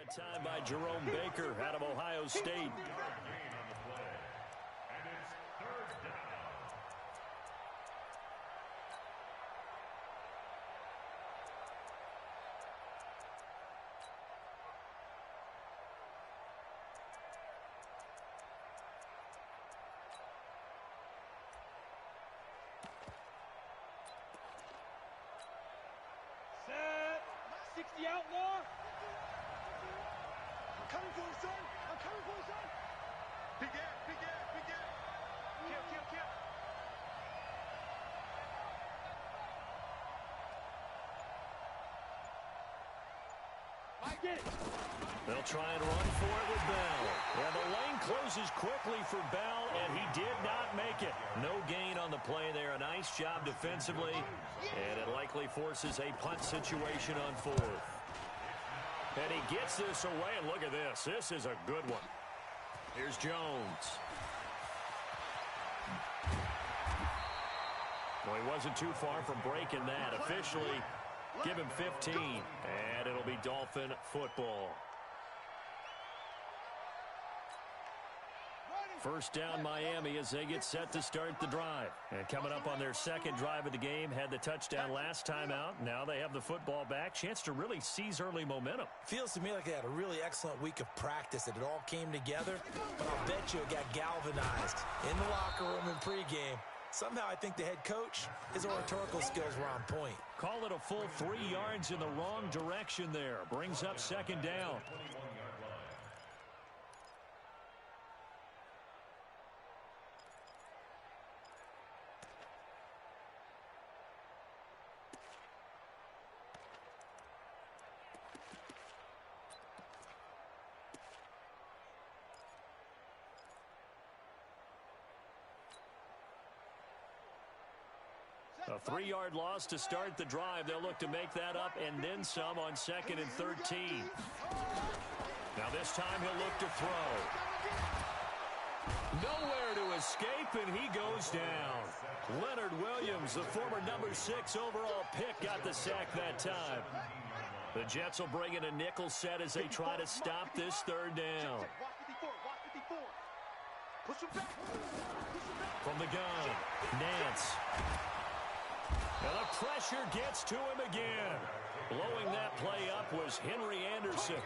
That time by Jerome Baker out of Ohio State. Set. 60 outlaw. I'm coming for you, son. I'm coming for you, son. Big gap, big gap, big gap. Kill. I get it. They'll try and run for it with Bell. And the lane closes quickly for Bell, and he did not make it. No gain on the play there. A nice job defensively, and it likely forces a punt situation on fourth. And he gets this away, and look at this. This is a good one. Here's Jones. Well, he wasn't too far from breaking that. Officially, give him 15, and it'll be Dolphin football. First down Miami as they get set to start the drive. And coming up on their second drive of the game, had the touchdown last time out. Now they have the football back. Chance to really seize early momentum. Feels to me like they had a really excellent week of practice. It all came together, but I'll bet you it got galvanized in the locker room in pregame. Somehow I think the head coach, his oratorical skills were on point. Call it a full 3 yards in the wrong direction there. Brings up second down. A 3-yard loss to start the drive. They'll look to make that up and then some on 2nd and 13. Now this time he'll look to throw. Nowhere to escape, and he goes down. Leonard Williams, the former number 6 overall pick, got the sack that time. The Jets will bring in a nickel set as they try to stop this third down. From the gun, Nance. Now the pressure gets to him again. Blowing that play up was Henry Anderson.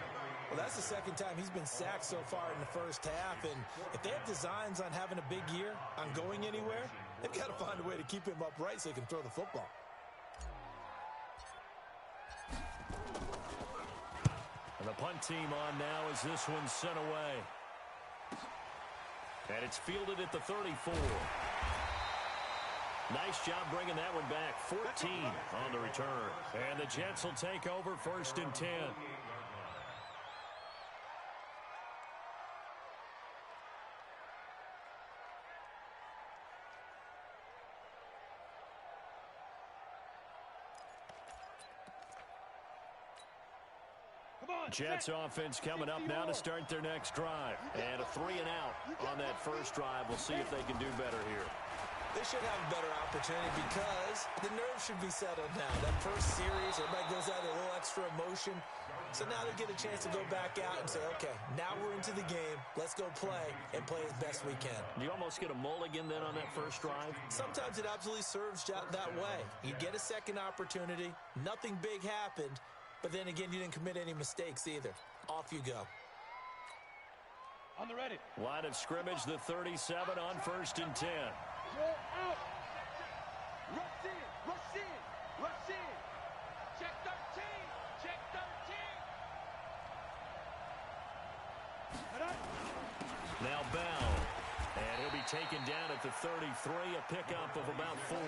Well, that's the second time he's been sacked so far in the first half. And if they have designs on having a big year, on going anywhere, they've got to find a way to keep him upright so he can throw the football. And the punt team on now as this one's sent away. And it's fielded at the 34. Nice job bringing that one back. 14 on the return. And the Jets will take over 1st and 10. Jets offense coming up now to start their next drive. And a 3-and-out on that first drive. We'll see if they can do better here. They should have a better opportunity because the nerves should be settled now. That first series, everybody goes out with a little extra emotion. So now they get a chance to go back out and say, okay, now we're into the game. Let's go play and play as best we can. Do you almost get a mulligan then on that first drive? Sometimes it absolutely serves that way. You get a second opportunity. Nothing big happened. But then again, you didn't commit any mistakes either. Off you go. On the ready. Line of scrimmage, the 37 on 1st and 10. Go out. Rush in. Rush in. Rush in. Check 13. Check 13. Now Bell. And he'll be taken down at the 33, a pickup of about 4.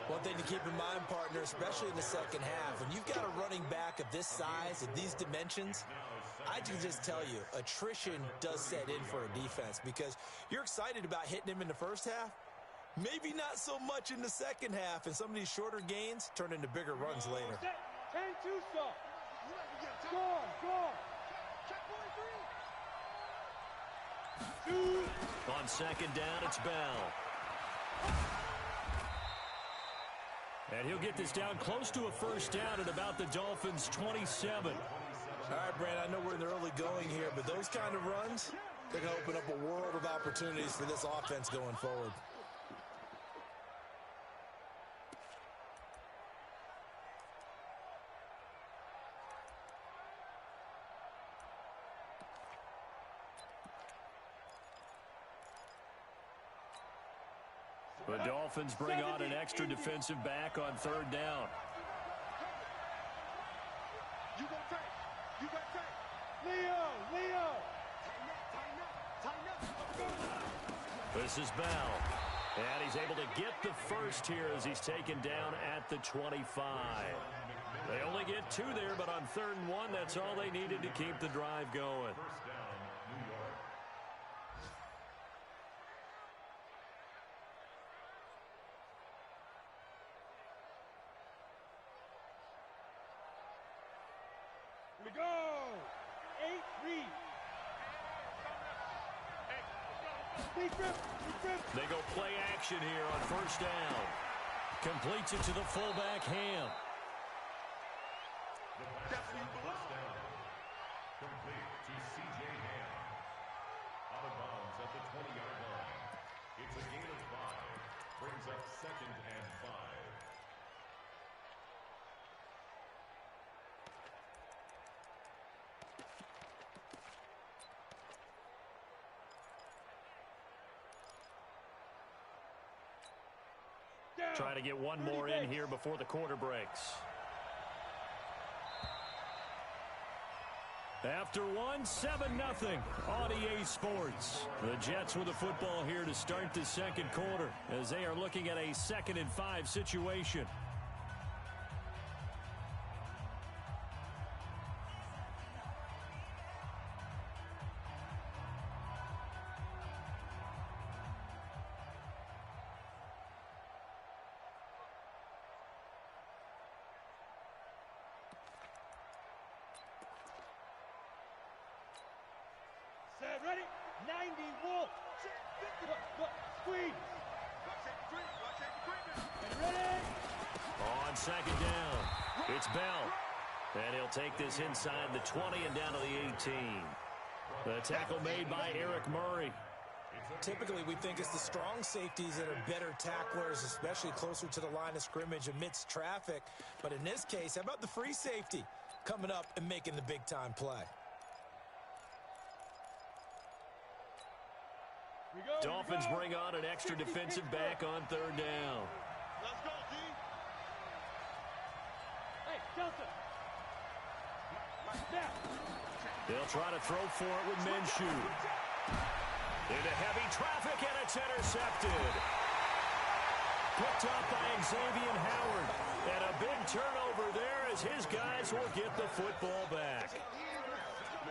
One thing to keep in mind, partner, especially in the second half, when you've got a running back of this size, of these dimensions, I can just tell you, attrition does set in for a defense because you're excited about hitting him in the first half. Maybe not so much in the second half, and some of these shorter gains turn into bigger runs later. 10-2 stop. Go. On 2nd down, it's Bell. And he'll get this down close to a first down at about the Dolphins' 27. All right, Brandon, I know we're in the early going here, but those kind of runs, they're going to open up a world of opportunities for this offense going forward. The Dolphins bring on an extra defensive back on third down. You go take. You got take. Leo. Tighten up. This is Bell. And he's able to get the first here as he's taken down at the 25. They only get 2 there, but on 3rd and 1, that's all they needed to keep the drive going. We go. 8-3. They go play action here on 1st down. Completes it to the fullback, Ham. Complete to C.J. Ham. Out of bounds at the 20-yard line. It's a gain of 5. Brings up 2nd and 5. Trying to get one more in here before the quarter breaks. After 1, 7-0 on EA Sports. The Jets with the football here to start the 2nd quarter as they are looking at a 2nd and 5 situation. Ready? 90 Wolf. Squeeze. Ready? On 2nd down, it's Bell. And he'll take this inside the 20 and down to the 18. The tackle made by Eric Murray. Typically, we think it's the strong safeties that are better tacklers, especially closer to the line of scrimmage amidst traffic. But in this case, how about the free safety coming up and making the big-time play? Dolphins bring on an extra defensive back on 3rd down. Let's go, D. Hey, Delta. They'll try to throw for it with Minshew. Into heavy traffic, and it's intercepted. Picked up by Xavier Howard. And a big turnover there as his guys will get the football back.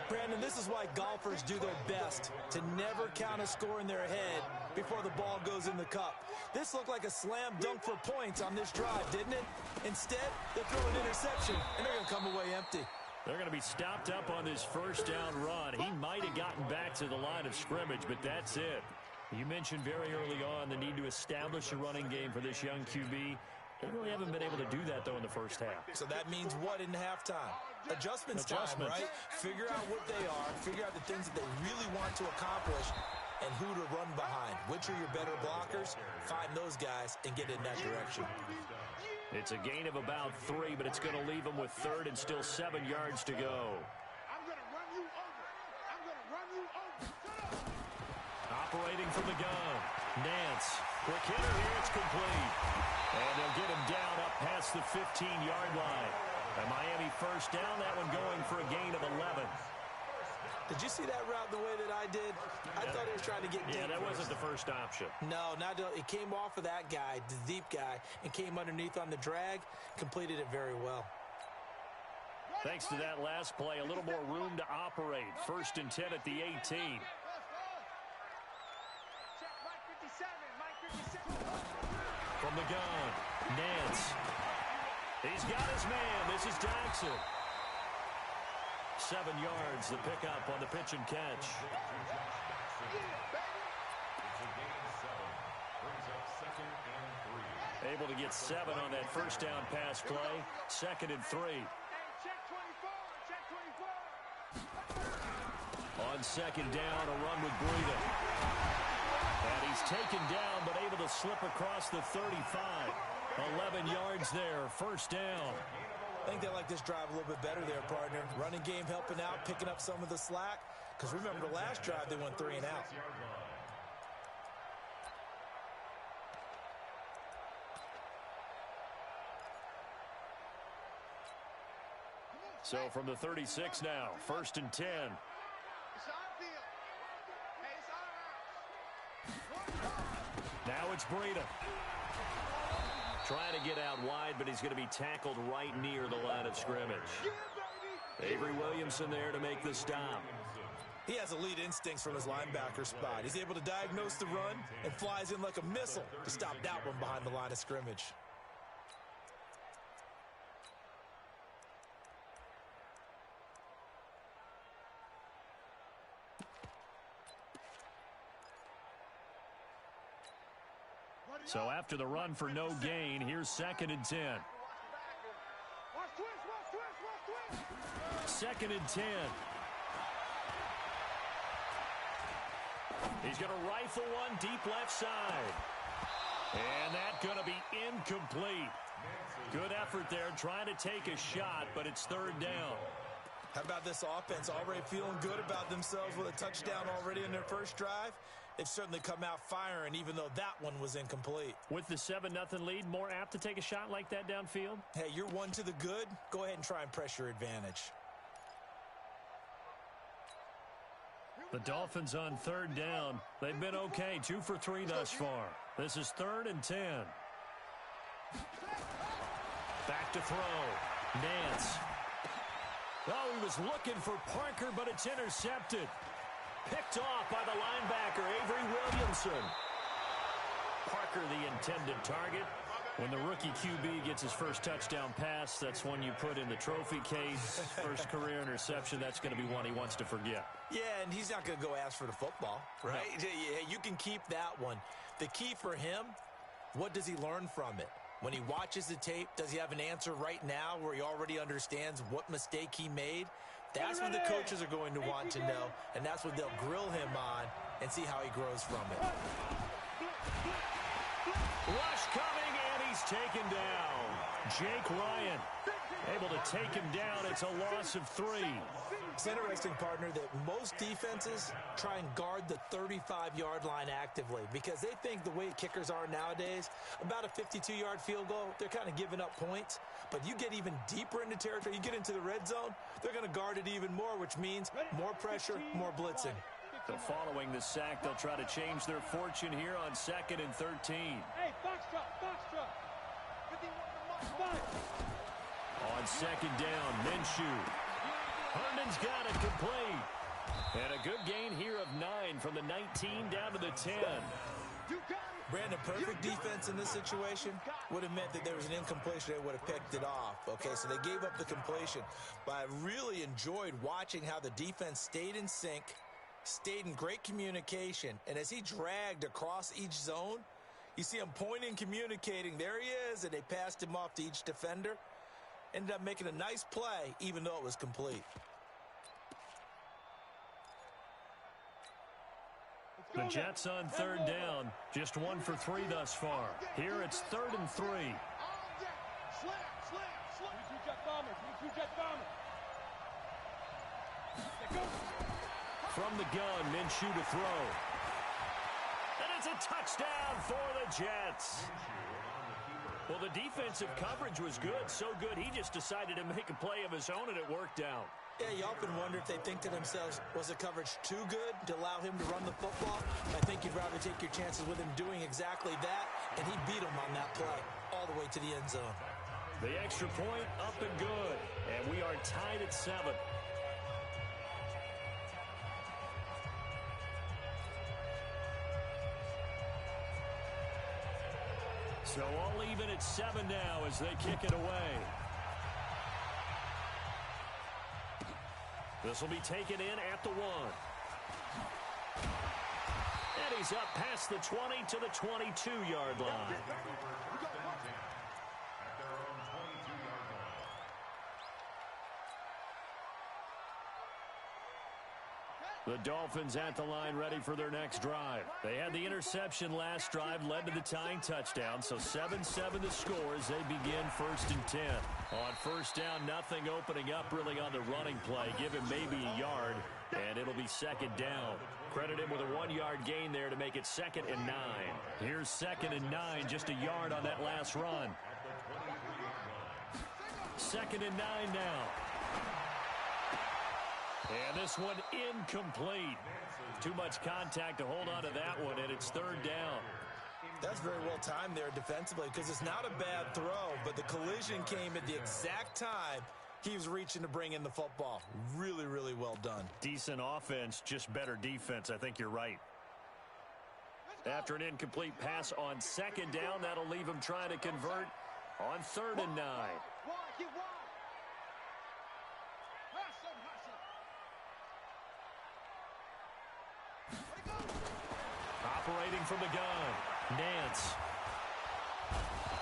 Brandon, this is why golfers do their best to never count a score in their head before the ball goes in the cup. This looked like a slam dunk for points on this drive, didn't it? Instead, they throw an interception, and they're going to come away empty. They're going to be stopped up on this 1st down run. He might have gotten back to the line of scrimmage, but that's it. You mentioned very early on the need to establish a running game for this young QB. They really haven't been able to do that, though, in the 1st half. So that means what in halftime? Adjustments time, right? Figure out what they are, figure out the things that they really want to accomplish, and who to run behind. Which are your better blockers? Find those guys and get in that direction. It's a gain of about 3, but it's going to leave them with 3rd and still 7 yards to go. I'm going to run you over. I'm going to run you over. Operating from the gun. Nance. Quick hitter here. It's complete. And they'll get him down up past the 15-yard line. A Miami 1st down. That one going for a gain of 11. Did you see that route the way that I did? I thought he was trying to get deep. Yeah, that wasn't the first option. No, it came off of that guy, the deep guy, and came underneath on the drag. Completed it very well. Thanks to that last play, a little more room to operate. 1st and 10 at the 18. From the gun, Nance. He's got his man. This is Jackson. 7 yards, the pickup on the pitch and catch. Able to get 7 on that 1st down pass play. 2nd and 3. Check 24. Check 24. on second down, a run with Breida. And he's taken down, but able to slip across the 35. 11 yards there, first down. I think they like this drive a little bit better there, partner. Running game helping out, picking up some of the slack. Because remember, the last drive, they went 3 and out. So from the 36 now, first and 10. It's our field. Hey, it's our house. Now it's Breida. Trying to get out wide, but he's going to be tackled right near the line of scrimmage. Avery Williamson there to make the stop. He has elite instincts from his linebacker spot. He's able to diagnose the run and flies in like a missile to stop that one behind the line of scrimmage. So after the run for no gain, here's second and 10. Watch twist, watch twist, watch twist. Second and 10. He's going to rifle one deep left side. And that's going to be incomplete. Good effort there trying to take a shot, but it's third down. How about this offense already feeling good about themselves with a touchdown already in their first drive? They've certainly come out firing, even though that one was incomplete. With the 7-0 lead, more apt to take a shot like that downfield? Hey, you're one to the good. Go ahead and try and press your advantage. The Dolphins on third down. They've been okay, 2 for 3 thus far. This is third and 10. Back to throw. Nance. Oh, he was looking for Parker, but it's intercepted. Picked off by the linebacker, Avery Williamson. Parker, the intended target. When the rookie QB gets his first touchdown pass, that's one you put in the trophy case. First career interception, that's going to be one he wants to forget. Yeah, and he's not going to go ask for the football, right? No. You can keep that one. The key for him, what does he learn from it? When he watches the tape, does he have an answer right now where he already understands what mistake he made? That's what the coaches are going to want to know, and that's what they'll grill him on and see how he grows from it. Rush coming, and he's taken down. Jake Ryan able to take him down. It's a loss of 3. It's interesting, partner, that most defenses try and guard the 35-yard line actively because they think the way kickers are nowadays, about a 52-yard field goal, they're kind of giving up points. But you get even deeper into territory, you get into the red zone, they're going to guard it even more, which means more pressure, more blitzing. So following the sack, they'll try to change their fortune here on second and 13. Hey, box truck, box truck. On second down, Minshew. Herndon's got it complete. And a good gain here of 9 from the 19 down to the 10. Brandon, perfect defense in this situation would have meant that there was an incompletion. They would have picked it off. Okay, so they gave up the completion. But I really enjoyed watching how the defense stayed in sync, stayed in great communication. And as he dragged across each zone, you see him pointing, communicating. There he is, and they passed him off to each defender. Ended up making a nice play, even though it was complete. The Jets on third down, just 1 for 3 thus far. Here it's third and 3. From the gun, Minshew to throw. And it's a touchdown for the Jets. Well, the defensive coverage was good, so good he just decided to make a play of his own, and it worked out. Yeah, you often wonder if they think to themselves, was the coverage too good to allow him to run the football? I think you'd rather take your chances with him doing exactly that, and he beat him on that play all the way to the end zone. The extra point up and good, and we are tied at 7. So all even at 7 now as they kick it away. This will be taken in at the 1. And he's up past the 20 to the 22-yard line. The Dolphins at the line ready for their next drive. They had the interception last drive, led to the tying touchdown, so 7-7 the score as they begin 1st and 10. On first down, nothing opening up really on the running play. Give him maybe a yard, and it'll be 2nd down. Credit him with a 1-yard gain there to make it 2nd and 9. Here's 2nd and 9, just a yard on that last run. 2nd and 9 now. And this one incomplete. Too much contact to hold on to that one, and it's 3rd down. That's very well timed there defensively because it's not a bad throw, but the collision came at the exact time he was reaching to bring in the football. Really, really well done. Decent offense, just better defense. I think you're right. After an incomplete pass on 2nd down, that'll leave him trying to convert on 3rd and 9. Operating from the gun, Nance.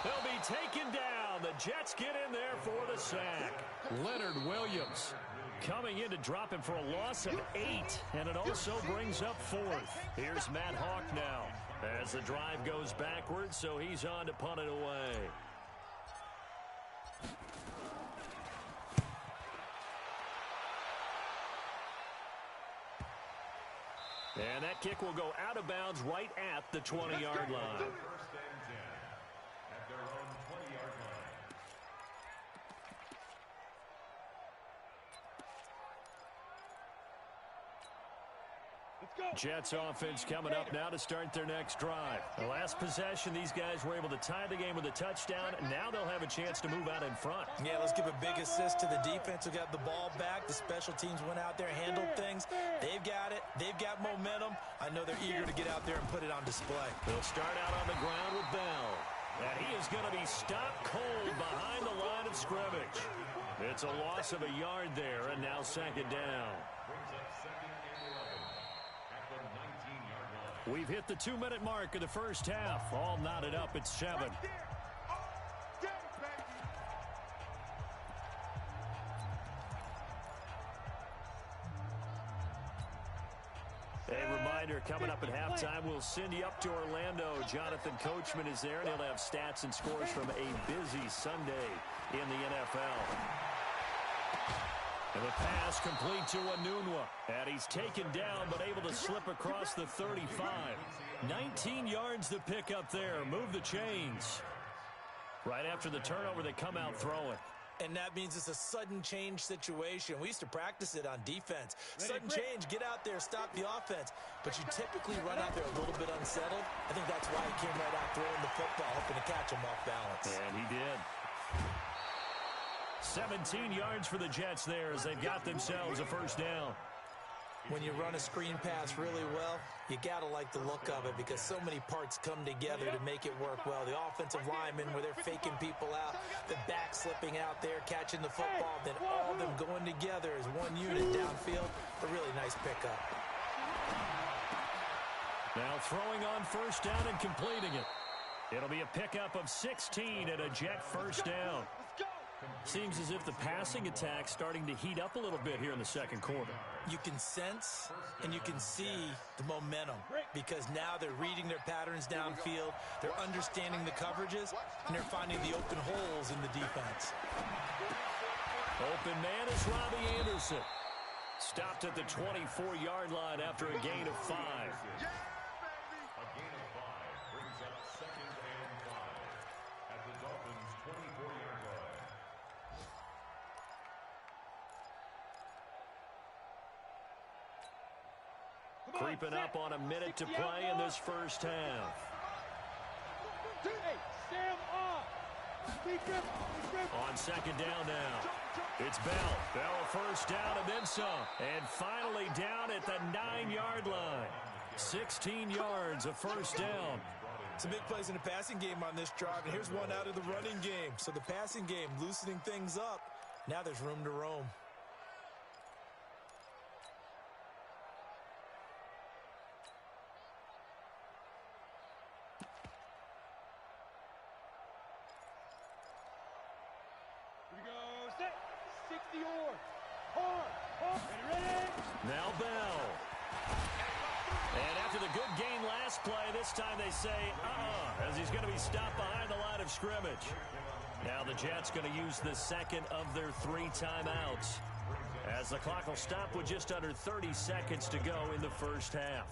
He'll be taken down. The Jets get in there for the sack. Leonard Williams coming in to drop him for a loss of 8, and it also brings up 4th. Here's Matt Hawk now as the drive goes backwards, so he's on to punt it away. And that kick will go out of bounds right at the 20-yard line. 1st and 10 at their own 20-yard line. Jets offense coming up now to start their next drive. The last possession, these guys were able to tie the game with a touchdown. Now they'll have a chance to move out in front. Yeah, let's give a big assist to the defense who got the ball back. The special teams went out there, handled things. They've got it. They've got momentum. I know they're eager to get out there and put it on display. They'll start out on the ground with Bell. And he is going to be stopped cold behind the line of scrimmage. It's a loss of a yard there, and now 2nd down. We've hit the 2-minute mark of the first half. All knotted up at 7. A reminder, coming up at halftime, we'll send you up to Orlando. Jonathan Coachman is there, and he'll have stats and scores from a busy Sunday in the NFL. And the pass complete to Anunwa. And he's taken down, but able to slip across the 35. 19 yards to pick up there. Move the chains. Right after the turnover, they come out throwing. And that means it's a sudden change situation. We used to practice it on defense. Sudden change, get out there, stop the offense. But you typically run out there a little bit unsettled. I think that's why he came right out throwing the football, hoping to catch him off balance. And he did. 17 yards for the Jets there as they've got themselves a 1st down. When you run a screen pass really well, you got to like the look of it because so many parts come together to make it work well. The offensive linemen where they're faking people out, the back slipping out there, catching the football, then all of them going together as one unit downfield. A really nice pickup. Now throwing on 1st down and completing it. It'll be a pickup of 16 and a Jet 1st down. Seems as if the passing attack's starting to heat up a little bit here in the 2nd quarter. You can sense and you can see the momentum because now they're reading their patterns downfield, they're understanding the coverages, and they're finding the open holes in the defense. Open man is Robbie Anderson. Stopped at the 24-yard line after a gain of 5. A gain of 5 brings up 2nd and 5 at the Dolphins' 24-yard line. Creeping up on a minute to play in this 1st half. On 2nd down now. It's Bell. Bell a 1st down and then some. And finally down at the 9-yard line. 16 yards, a 1st down. Some big plays in the passing game on this drive, and here's one out of the running game. So the passing game loosening things up. Now there's room to roam. Set, 60 or hard, ready? Now Bell. And after the good gain last play, this time they say, as he's going to be stopped behind the line of scrimmage. Now the Jets going to use the second of their 3 timeouts, as the clock will stop with just under 30 seconds to go in the first half.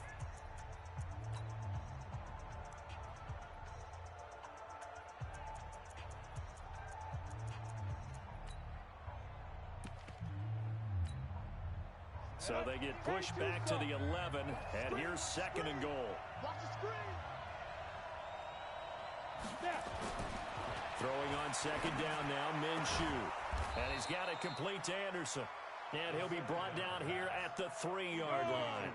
So they get pushed back to the 11, and here's second and goal. Throwing on second down now, Minshew. And he's got it complete to Anderson. And he'll be brought down here at the 3-yard line.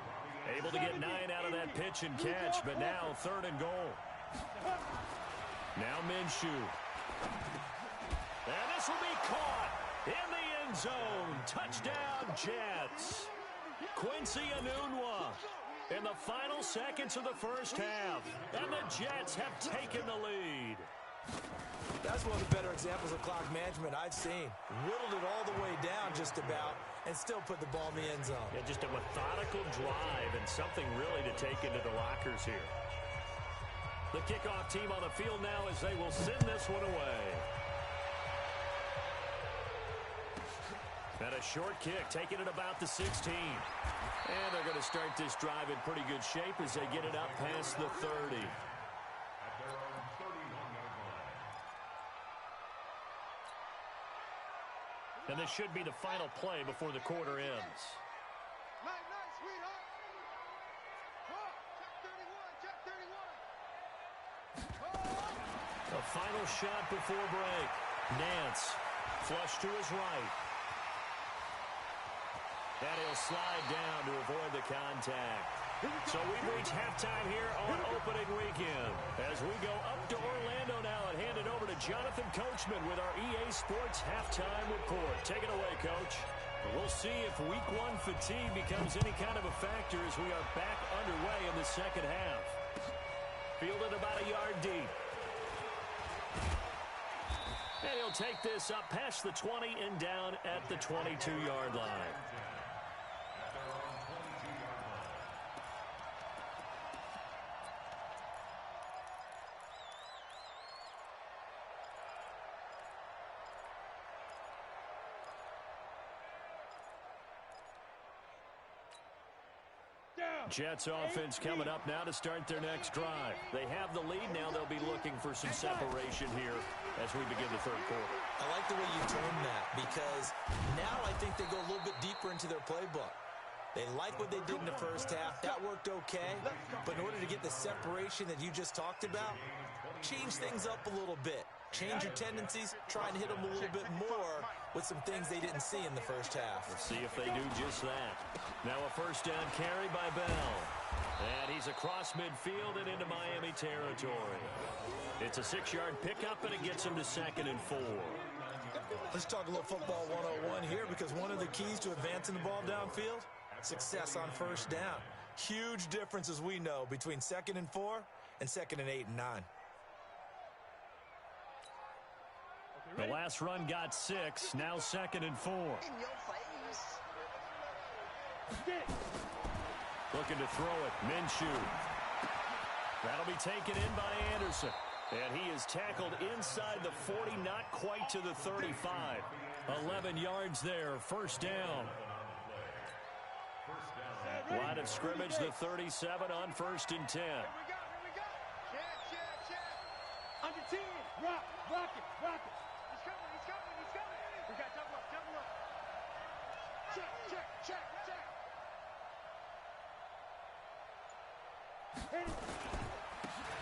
Able to get 9 out of that pitch and catch, but now third and goal. Now Minshew. And this will be caught in the end zone. Touchdown, Jets. Quincy Enunwa in the final seconds of the first half. And the Jets have taken the lead. That's one of the better examples of clock management I've seen. Whittled it all the way down just about and still put the ball in the end zone. Yeah, just a methodical drive and something really to take into the lockers here. The kickoff team on the field now as they will send this one away. And a short kick, taking it about the 16. And they're going to start this drive in pretty good shape as they get it up past the 30. And this should be the final play before the quarter ends. Night, sweetheart. Check 31. The final shot before break. Nance, flush to his right. And he'll slide down to avoid the contact. So we've reached halftime here on opening weekend. As we go up to Orlando now and hand it over to Jonathan Coachman with our EA Sports halftime report. Take it away, Coach. We'll see if week 1 fatigue becomes any kind of a factor as we are back underway in the second half. Fielded about a yard deep. And he'll take this up past the 20 and down at the 22-yard line. Jets offense coming up now to start their next drive. They have the lead now. They'll be looking for some separation here as we begin the third quarter. I like the way you term that because now I think they go a little bit deeper into their playbook. They like what they did in the first half. That worked okay. But in order to get the separation that you just talked about, change things up a little bit. Change your tendencies. Try and hit them a little bit more with some things they didn't see in the first half. Let's see if they do just that. Now a first down carry by Bell. And he's across midfield and into Miami territory. It's a 6-yard pickup, and it gets him to 2nd and 4. Let's talk a little football 101 here because one of the keys to advancing the ball downfield, success on first down. Huge difference, as we know, between 2nd and 4 and 2nd and 8 and 9. The last run got 6, now 2nd and 4. In your face. Looking to throw it, Minshew. That'll be taken in by Anderson. And he is tackled inside the 40, not quite to the 35. 11 yards there, first down. Line of scrimmage, the 37 on 1st and 10. Here we go. Check. Under 10. Rock it. He's coming. We got double up. Check.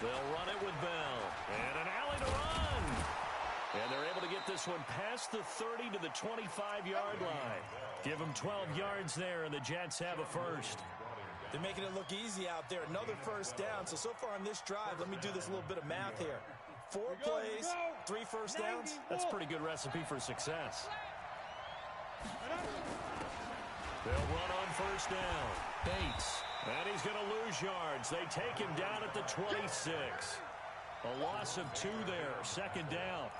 They'll run it with Bell. And an alley to run. And they're able to get this one past the 30 to the 25-yard line. Give them 12 yards there, and the Jets have a first. They're making it look easy out there. Another first down. So far on this drive, let me do this little bit of math here. 4 plays, 3 first downs. That's a pretty good recipe for success. They'll run on first down. Bates. And he's going to lose yards. They take him down at the 26. A loss of 2 there. Second down.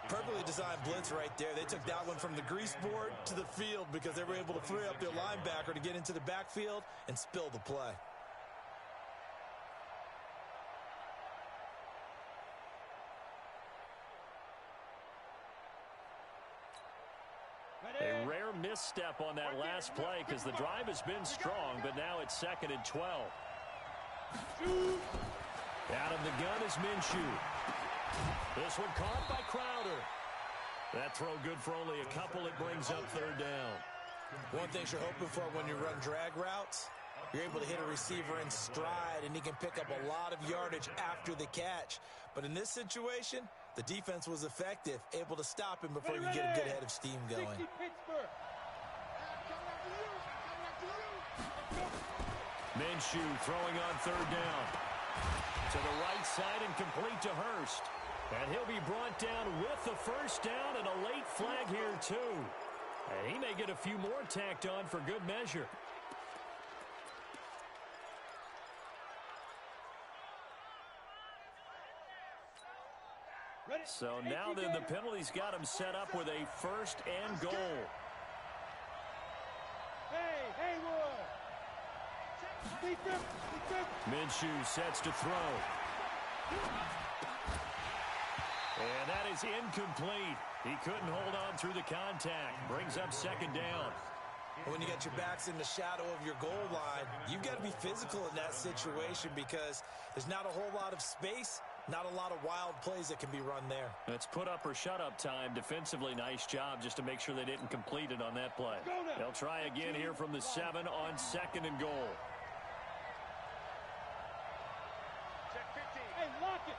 Perfectly designed blitz right there. They took that one from the grease board to the field because they were able to free up their linebacker to get into the backfield and spill the play. A rare misstep on that last play because the drive has been strong, but now it's 2nd and 12. Out of the gun is Minshew. This one caught by Crowder. That throw good for only a couple. It brings up 3rd down. One thing you're hoping for when you run drag routes, you're able to hit a receiver in stride, and he can pick up a lot of yardage after the catch. But in this situation, the defense was effective, able to stop him before you get a good head of steam going. Minshew throwing on 3rd down. To the right side and complete to Hurst. And he'll be brought down with the 1st down and a late flag here too. And he may get a few more tacked on for good measure. So now then the penalty's got him set up with a 1st and goal. Minshew sets to throw. And that is incomplete. He couldn't hold on through the contact. Brings up 2nd down. When you got your backs in the shadow of your goal line, you've got to be physical in that situation because there's not a whole lot of space, not a lot of wild plays that can be run there. It's put up or shut up time. Defensively, nice job just to make sure they didn't complete it on that play. They'll try again here from the 7 on 2nd and goal. Check 15. Hey, lock it.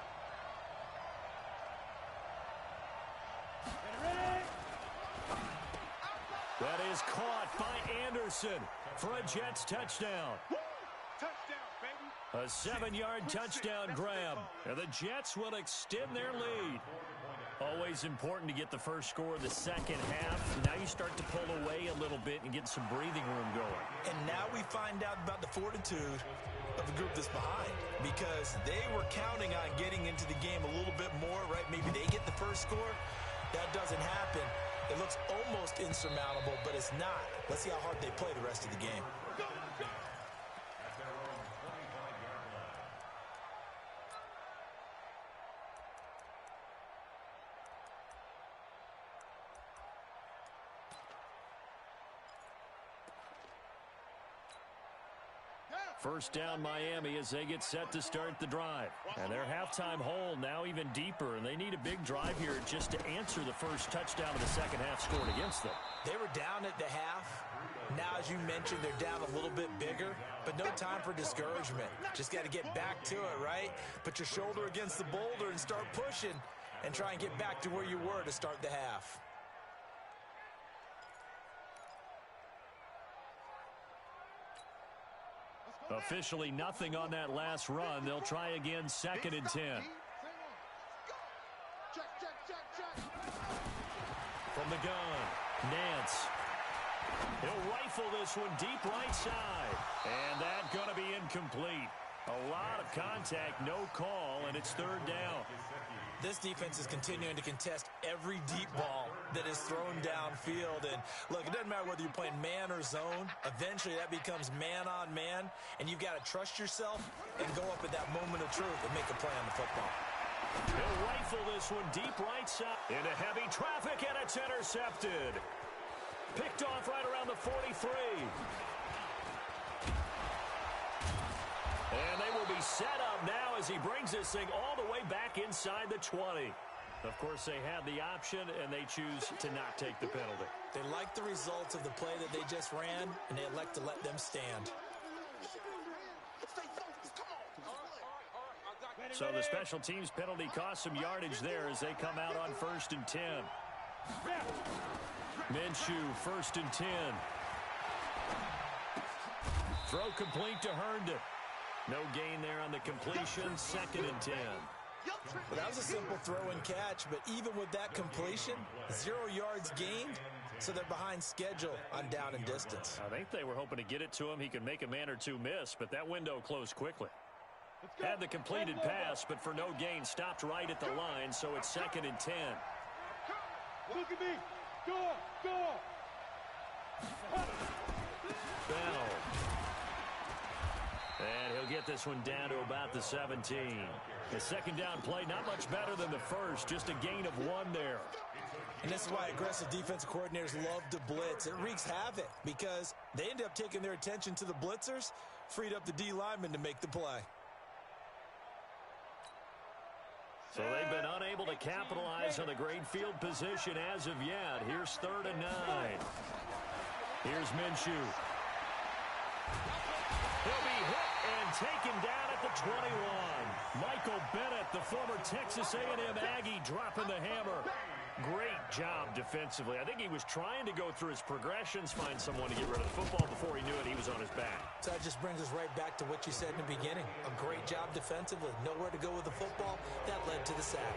That is caught by Anderson for a Jets touchdown. Touchdown, baby. A 7-yard touchdown grab. And the Jets will extend their lead. Always important to get the first score of the 2nd half. Now you start to pull away a little bit and get some breathing room going. And now we find out about the fortitude of the group that's behind because they were counting on getting into the game a little bit more, right? Maybe they get the first score. That doesn't happen. It looks almost insurmountable, but it's not. Let's see how hard they play the rest of the game. First down Miami as they get set to start the drive. And their halftime hole now even deeper, and they need a big drive here just to answer the first touchdown of the 2nd half scored against them. They were down at the half. Now, as you mentioned, they're down a little bit bigger, but no time for discouragement. Just got to get back to it, right? Put your shoulder against the boulder and start pushing and try and get back to where you were to start the half. Officially nothing on that last run. They'll try again 2nd and 10. From the gun, Nance. He'll rifle this one deep right side. And that's going to be incomplete. A lot of contact, no call, and it's 3rd down. This defense is continuing to contest every deep ball that is thrown downfield. And look, it doesn't matter whether you're playing man or zone. Eventually that becomes man on man, and you've got to trust yourself and go up at that moment of truth and make a play on the football. He'll rifle this one deep right side. Into heavy traffic, and it's intercepted. Picked off right around the 43. And they will be set up now as he brings this thing all the way back inside the 20. Of course, they had the option, and they choose to not take the penalty. They like the results of the play that they just ran, and they elect to let them stand. So the special teams penalty cost some yardage there as they come out on 1st and 10. Minshew, 1st and 10. Throw complete to Herndon. No gain there on the completion, 2nd and 10. Well, that was a simple throw and catch, but even with that completion, 0 yards gained, so they're behind schedule on down and distance. I think they were hoping to get it to him. He could make a man or two miss, but that window closed quickly. Had the completed pass, but for no gain, stopped right at the line, so it's 2nd and 10. Look at me. Go. Bell. And he'll get this one down to about the 17. The second down play, not much better than the first, just a gain of 1 there. And this is why aggressive defensive coordinators love to blitz. It wreaks havoc because they end up taking their attention to the blitzers, freed up the D lineman to make the play. So they've been unable to capitalize on the great field position as of yet. Here's 3rd and 9. Here's Minshew. He'll be hit and taken down at the 21. Michael Bennett, the former Texas A&M Aggie, dropping the hammer. Great job defensively. I think he was trying to go through his progressions, find someone to get rid of the football. Before he knew it, he was on his back. So that just brings us right back to what you said in the beginning. A great job defensively. Nowhere to go with the football. That led to the sack.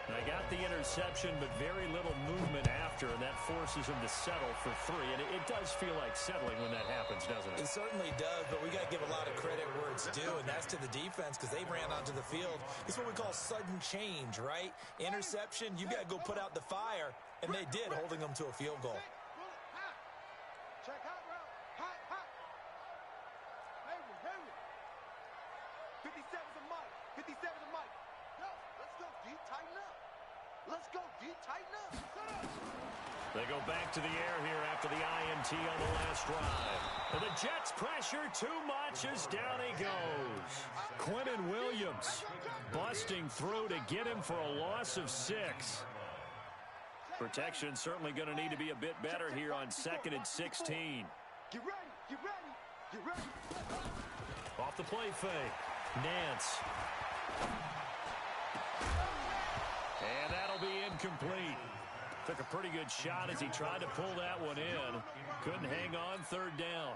They got the interception, but very little movement after, and that forces him to settle for 3. And it does feel like settling when that happens, doesn't it? It certainly does, but we got to give a lot of credit where it's due, and that's to the defense because they ran onto the field. It's what we call sudden change, right? Interception, you got to go put out the fire, and they did, holding them to a field goal. Check hot route. Hot. Hayward. 57's a mic. 57's a mic. Yo, let's go deep, tighten up. Let's go deep, tighten up. They go back to the air here after the INT on the last drive. And the Jets pressure too much as down he goes. Quentin Williams busting through to get him for a loss of 6. Protection certainly going to need to be a bit better here on 2nd and 16. Get ready. Off the play fake. Nance. And that'll be incomplete. Took a pretty good shot as he tried to pull that one in. Couldn't hang on 3rd down.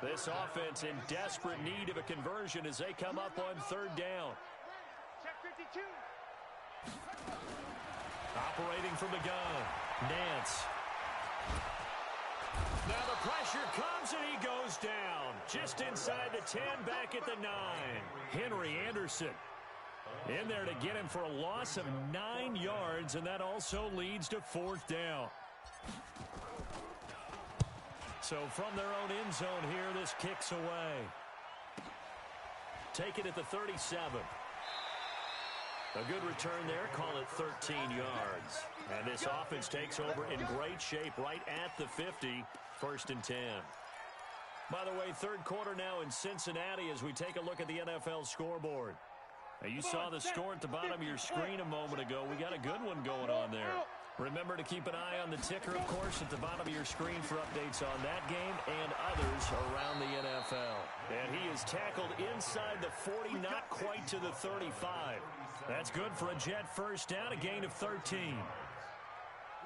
This offense in desperate need of a conversion as they come up on 3rd down. Check 52. Operating from the gun. Nance. Now the pressure comes and he goes down. Just inside the 10, back at the 9. Henry Anderson in there to get him for a loss of 9 yards, and that also leads to 4th down. So from their own end zone here, this kicks away. Take it at the 37. A good return there, call it 13 yards. And this offense takes over in great shape right at the 50, 1st and 10. By the way, 3rd quarter now in Cincinnati as we take a look at the NFL scoreboard. Now, you saw the score at the bottom of your screen a moment ago. We got a good one going on there. Remember to keep an eye on the ticker, of course, at the bottom of your screen for updates on that game and others around the NFL. And he is tackled inside the 40, not quite to the 35. That's good for a Jet 1st down, a gain of 13.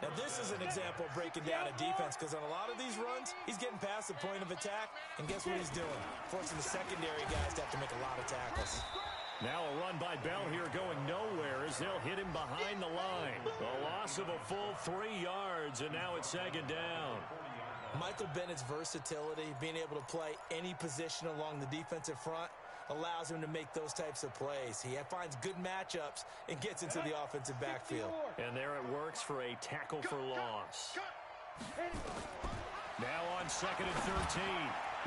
Now, this is an example of breaking down a defense because on a lot of these runs, he's getting past the point of attack, and guess what he's doing? Forcing the secondary guys to have to make a lot of tackles. Now a run by Bell here going nowhere as they'll hit him behind the line. A loss of a full 3 yards, and now it's 2nd down. Michael Bennett's versatility, being able to play any position along the defensive front, allows him to make those types of plays. He finds good matchups and gets into the offensive backfield. And there it works for a tackle for loss. Now on 2nd and 13.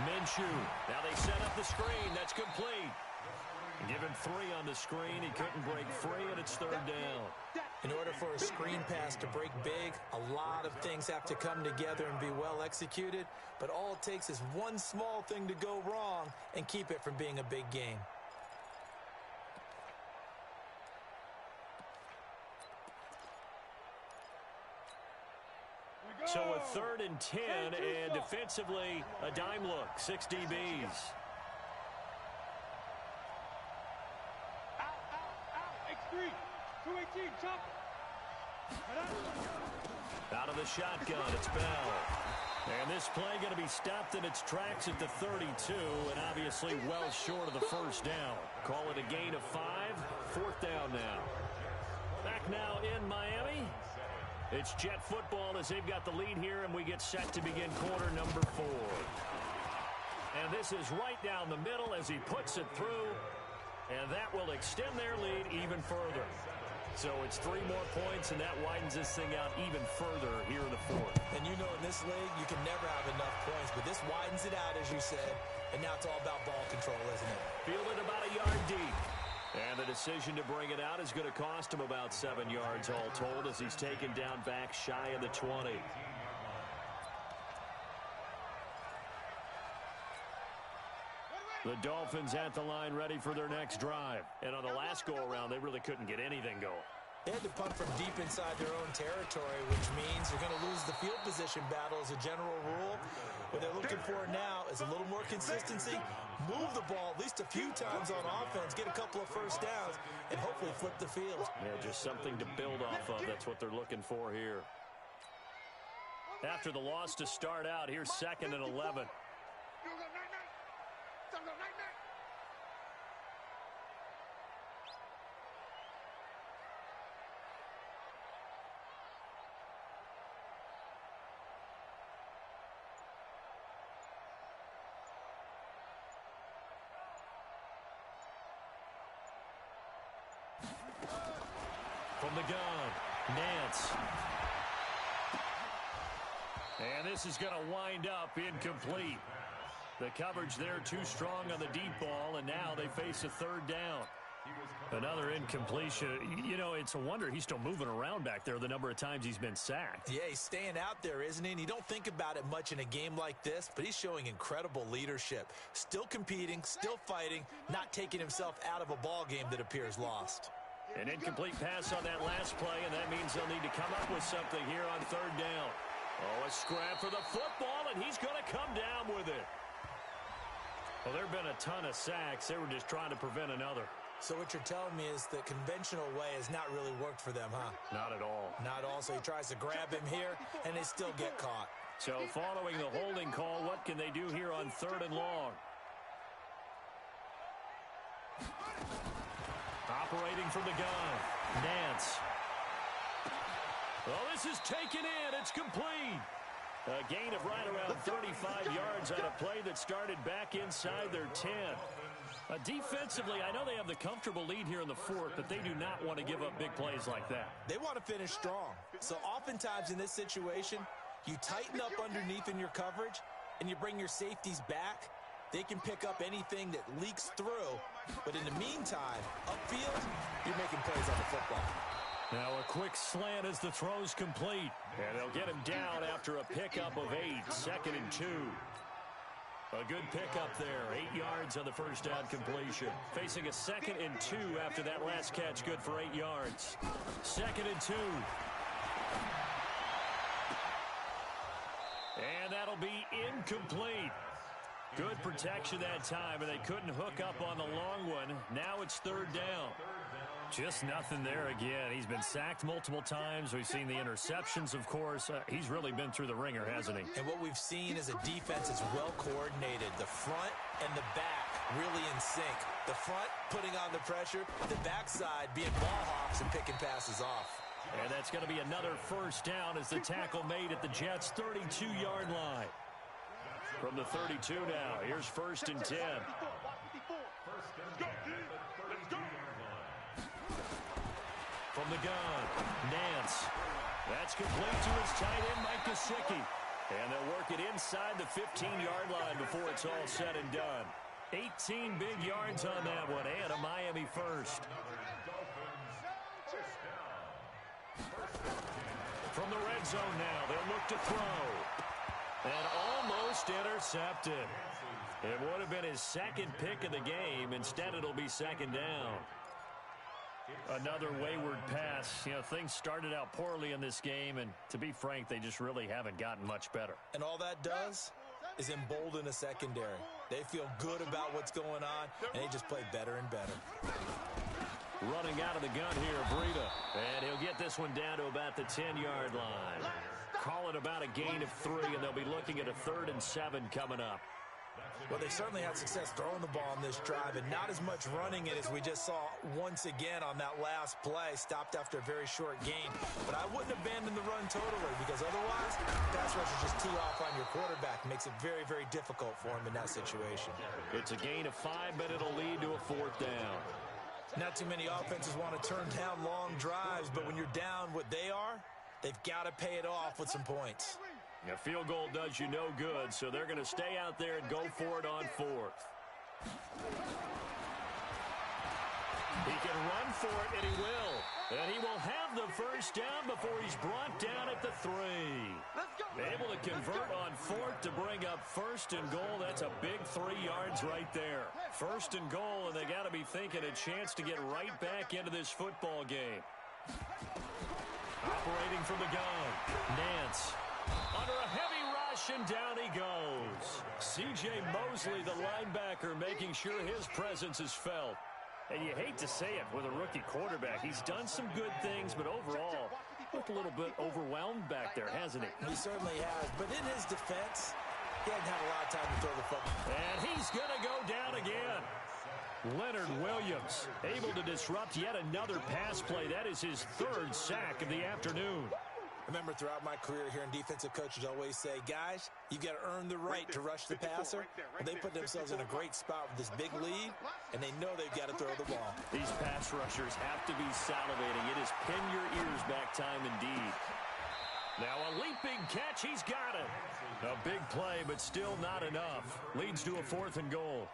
Minshew. Now they set up the screen. That's complete. Give him 3 on the screen. He couldn't break free, and it's 3rd down. In order for a screen pass to break big, a lot of things have to come together and be well executed, but all it takes is one small thing to go wrong and keep it from being a big game. So a 3rd and 10, and defensively, a dime look, 6 DBs. X3, 218, chop. Out of the shotgun, it's Bell. And this play going to be stopped in its tracks at the 32, and obviously well short of the 1st down. Call it a gain of 5, 4th down now. Back now in Miami. It's Jet football as they've got the lead here, and we get set to begin quarter number 4. And this is right down the middle as he puts it through, and that will extend their lead even further. So it's 3 more points, and that widens this thing out even further here in the fourth. And you know in this league, you can never have enough points, but this widens it out, as you said, and now it's all about ball control, isn't it? Fielded about a yard deep. And the decision to bring it out is going to cost him about 7 yards all told as he's taken down back shy of the 20. The Dolphins at the line ready for their next drive. And on the last go-around, they really couldn't get anything going. They had to punt from deep inside their own territory, which means they're going to lose the field position battle as a general rule. What they're looking for now is a little more consistency, move the ball at least a few times on offense, get a couple of first downs, and hopefully flip the field. Yeah, just something to build off of. That's what they're looking for here. After the loss to start out, here's 2nd and 11. From the gun, Nance. And this is going to wind up incomplete. The coverage there too strong on the deep ball, and now they face a 3rd down. Another incompletion. You know, it's a wonder he's still moving around back there the number of times he's been sacked. Yeah, he's staying out there, isn't he? And you don't think about it much in a game like this, but he's showing incredible leadership. Still competing, still fighting, not taking himself out of a ball game that appears lost. An incomplete pass on that last play, and that means they'll need to come up with something here on 3rd down. Oh, a scrap for the football, and he's going to come down with it. Well, there have been a ton of sacks. They were just trying to prevent another. So what you're telling me is the conventional way has not really worked for them, huh? Not at all. Not all. So he tries to grab him here, and they still get caught. So following the holding call, what can they do here on 3rd and long? Operating from the gun, Nance. Well, this is taken in. It's complete. A gain of right around 35 yards on a play that started back inside their 10. Defensively, I know they have the comfortable lead here in the 4th, but they do not want to give up big plays like that. They want to finish strong. So oftentimes in this situation, you tighten up underneath in your coverage, and you bring your safeties back. They can pick up anything that leaks through. But in the meantime, upfield, you're making plays on the football. Now a quick slant as the throw's complete. And they'll get him down after a pickup of 8. 2nd and 2. A good pickup there. 8 yards on the first down completion. Facing a 2nd and 2 after that last catch. Good for 8 yards. 2nd and 2. And that'll be incomplete. Good protection that time, and they couldn't hook up on the long one. Now it's 3rd down. Just nothing there again. He's been sacked multiple times. We've seen the interceptions, of course. He's really been through the ringer, hasn't he? And what we've seen is a defense that's well coordinated. The front and the back really in sync. The front putting on the pressure, the backside being ball hawks and picking passes off. And that's going to be another first down as the tackle made at the Jets' 32-yard line. From the 32 now, here's 1st and 10. From the gun, Nance. That's complete to his tight end, Mike Gesicki. And they'll work it inside the 15-yard line before it's all said and done. 18 big yards on that one, and a Miami first. From the red zone now, they'll look to throw. And almost intercepted. It would have been his 2nd pick of the game. Instead, it'll be 2nd down. Another wayward pass. You know, things started out poorly in this game, and to be frank, they just really haven't gotten much better. And all that does is embolden a secondary. They feel good about what's going on, and they just play better and better. Running out of the gun here, Breida. And he'll get this one down to about the 10-yard line. Call it about a gain of 3, and they'll be looking at a 3rd and 7 coming up. Well, they certainly had success throwing the ball in this drive, and not as much running it as we just saw once again on that last play. Stopped after a very short gain. But I wouldn't abandon the run totally, because otherwise, pass rushers just tee off on your quarterback. Makes it very, very difficult for him in that situation. It's a gain of 5, but it'll lead to a 4th down. Not too many offenses want to turn down long drives, but when you're down what they are, they've got to pay it off with some points. A field goal does you no good, so they're going to stay out there and go for it on fourth. He can run for it, and he will. And he will have the first down before he's brought down at the 3. Able to convert on fourth to bring up first and goal. That's a big 3 yards right there. First and goal, and they got to be thinking a chance to get right back into this football game. Operating from the gun, Nance. Under a heavy rush, and down he goes. C.J. Mosley, the linebacker, making sure his presence is felt. And you hate to say it with a rookie quarterback. He's done some good things, but overall, looked a little bit overwhelmed back there, hasn't he? He certainly has. But in his defense, he hasn't had a lot of time to throw the football. And he's going to go down again. Leonard Williams able to disrupt yet another pass play. That is his 3rd sack of the afternoon. Remember, throughout my career here in defensive coaches always say, guys, you've got to earn the right to rush the passer. Well, they put themselves in a great spot with this big lead, and they know they've got to throw the ball. These pass rushers have to be salivating. It is pin your ears back time indeed. Now a leaping catch. He's got it. A big play, but still not enough. Leads to a 4th and goal.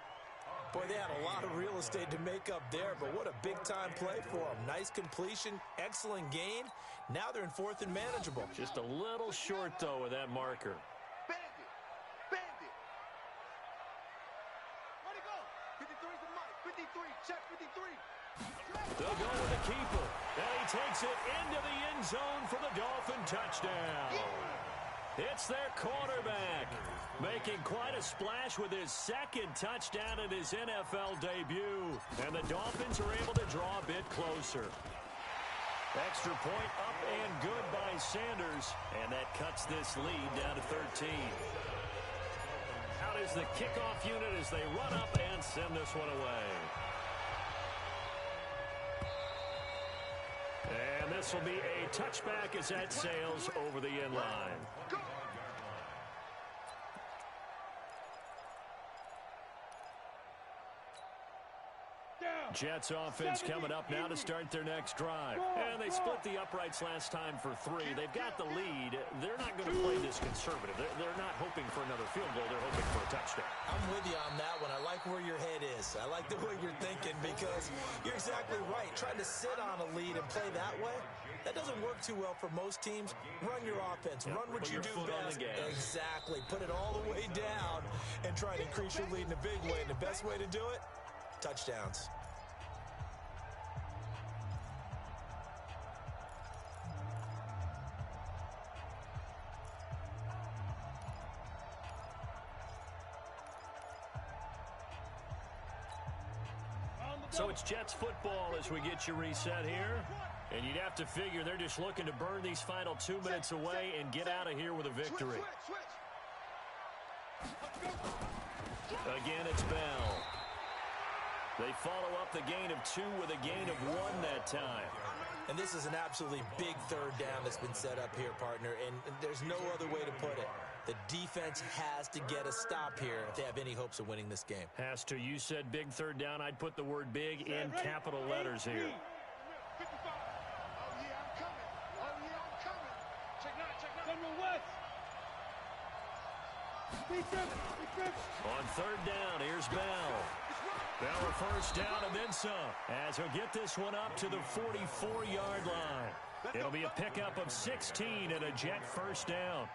Boy, they had a lot of real estate to make up there, but what a big-time play for them. Nice completion, excellent gain. Now they're in 4th and manageable. Just a little short, though, with that marker. Bandit! Bandit! Where'd he go? 53's the mic. 53. Check 53. They'll go with the keeper. And he takes it into the end zone for the Dolphin touchdown. It's their quarterback, making quite a splash with his 2nd touchdown in his NFL debut. And the Dolphins are able to draw a bit closer. Extra point up and good by Sanders. And that cuts this lead down to 13. Out is the kickoff unit as they run up and send this one away. And this will be a touchback as that sails over the end line. Jets offense coming up now to start their next drive. And they split the uprights last time for 3. They've got the lead. They're not going to play this conservative. They're not hoping for another field goal. They're hoping for a touchdown. I'm with you on that one. I like where your head is. I like the way you're thinking because you're exactly right. Trying to sit on a lead and play that way, that doesn't work too well for most teams. Run your offense. Run what you do best. Exactly. Put it all the way down and try to increase your lead in a big way. And the best way to do it, touchdowns. So it's Jets football as we get you reset here. And you'd have to figure they're just looking to burn these final 2 minutes away and get out of here with a victory. Again, it's Bell. They follow up the gain of 2 with a gain of 1 that time. And this is an absolutely big 3rd down that's been set up here, partner, and there's no other way to put it. The defense has to get a stop here if they have any hopes of winning this game. Has to. You said big 3rd down. I'd put the word big in capital letters here. 55. Oh, yeah, I'm coming. Oh, yeah, I'm coming. Check 9, check 9. General West. On 3rd down, here's Bell. Bell a first down and then some, as he'll get this one up to the 44-yard line. It'll be a pickup of 16 and a Jet first down.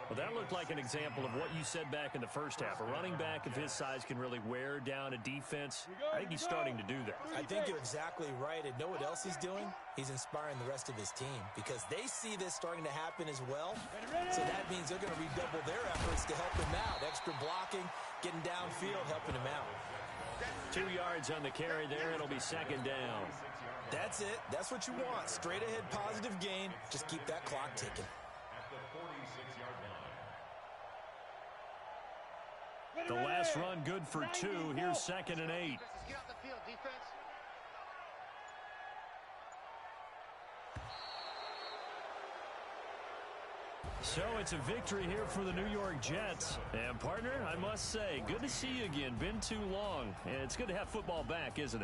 Well, that looked like an example of what you said back in the first half. A running back of his size can really wear down a defense. I think he's starting to do that. I think you're exactly right. And know what else he's doing? He's inspiring the rest of his team because they see this starting to happen as well. So that means they're going to redouble their efforts to help him out. Extra blocking, getting downfield, helping him out. 2 yards on the carry there. It'll be 2nd down. That's it. That's what you want. Straight ahead positive gain. Just keep that clock ticking. The last run good for 2. Here's 2nd and 8. Get off the field, defense. So it's a victory here for the New York Jets. And partner, I must say, good to see you again. Been too long. And it's good to have football back, isn't it?